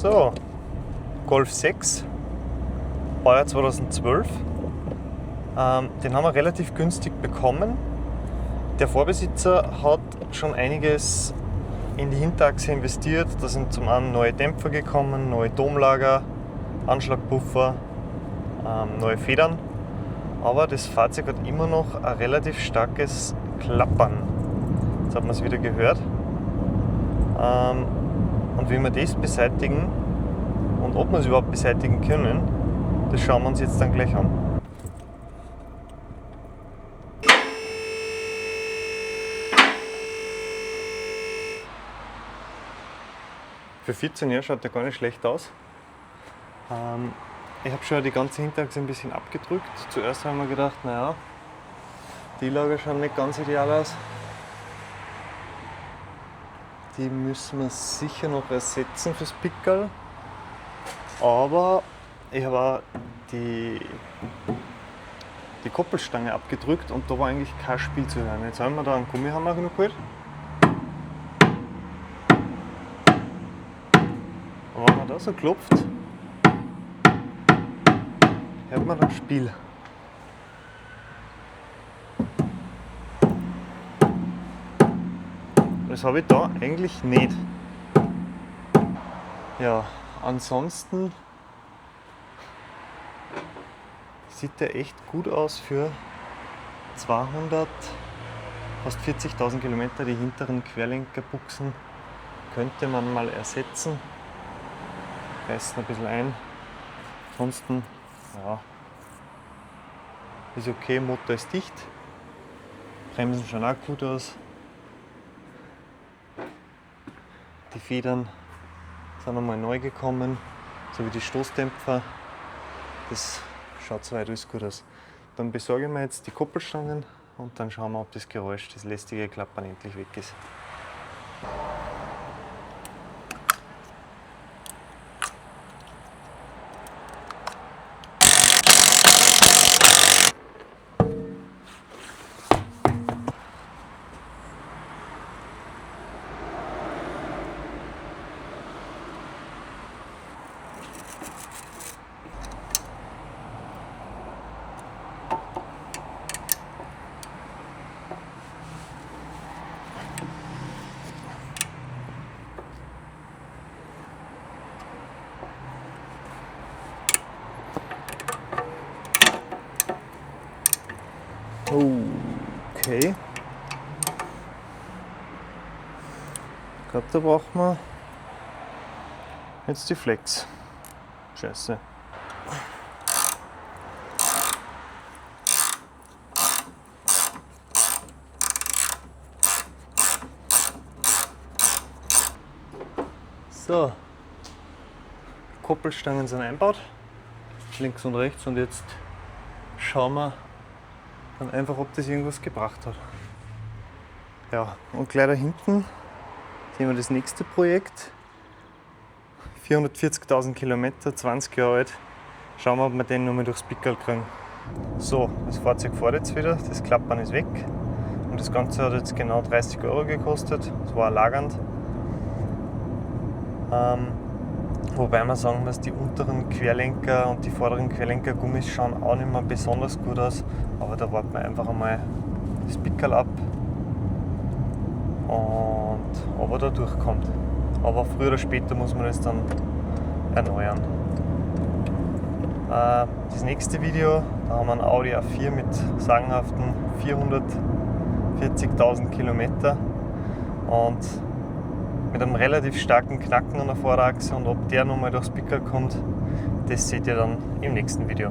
So, Golf 6, Baujahr 2012. Den haben wir relativ günstig bekommen. Der Vorbesitzer hat schon einiges in die Hinterachse investiert. Da sind zum einen neue Dämpfer gekommen, neue Domlager, Anschlagpuffer, neue Federn. Aber das Fahrzeug hat immer noch ein relativ starkes Klappern. Jetzt hat man es wieder gehört. Und wie wir das beseitigen und ob wir es überhaupt beseitigen können, das schauen wir uns jetzt dann gleich an. Für 14 Jahre schaut der gar nicht schlecht aus. Ich habe schon die ganze Hinterachse ein bisschen abgedrückt. Zuerst haben wir gedacht, naja, die Lager schauen nicht ganz ideal aus. Die müssen wir sicher noch ersetzen fürs Pickerl. Aber ich habe auch die Koppelstange abgedrückt und da war eigentlich kein Spiel zu hören. Jetzt haben wir da einen Gummihammer noch geholt. Und wenn man da so klopft, hört man das Spiel. Das habe ich da eigentlich nicht. Ja, ansonsten sieht der echt gut aus für 200, fast 40.000 Kilometer. Die hinteren Querlenkerbuchsen könnte man mal ersetzen. Reißen ein bisschen ein. Ansonsten, ja, ist okay, Motor ist dicht. Bremsen schauen auch gut aus. Die Federn sind nochmal neu gekommen, so wie die Stoßdämpfer. Das schaut soweit alles gut aus. Dann besorge ich mir jetzt die Koppelstangen und dann schauen wir, ob das Geräusch, das lästige Klappern endlich weg ist. Okay. Ich glaube, da braucht man jetzt die Flex. Scheiße. So. Koppelstangen sind eingebaut. Links und rechts, und jetzt schauen wir dann einfach, ob das irgendwas gebracht hat. Ja, und gleich da hinten sehen wir das nächste Projekt. 440.000 Kilometer, 20 Jahre alt. Schauen wir, ob wir den nochmal durchs Pickerl kriegen. So, das Fahrzeug fährt jetzt wieder, das Klappern ist weg. Und das Ganze hat jetzt genau 30 Euro gekostet. Das war lagernd. Wobei man sagen muss, die unteren Querlenker und die vorderen Querlenkergummis schauen auch nicht mehr besonders gut aus. Aber da warten wir einfach einmal das Pickerl ab und ob er da durchkommt. Aber früher oder später muss man es dann erneuern. Das nächste Video, da haben wir einen Audi A4 mit sagenhaften 440.000 Kilometer und mit einem relativ starken Knacken an der Vorderachse, und ob der nochmal durchs Pickerl kommt, das seht ihr dann im nächsten Video.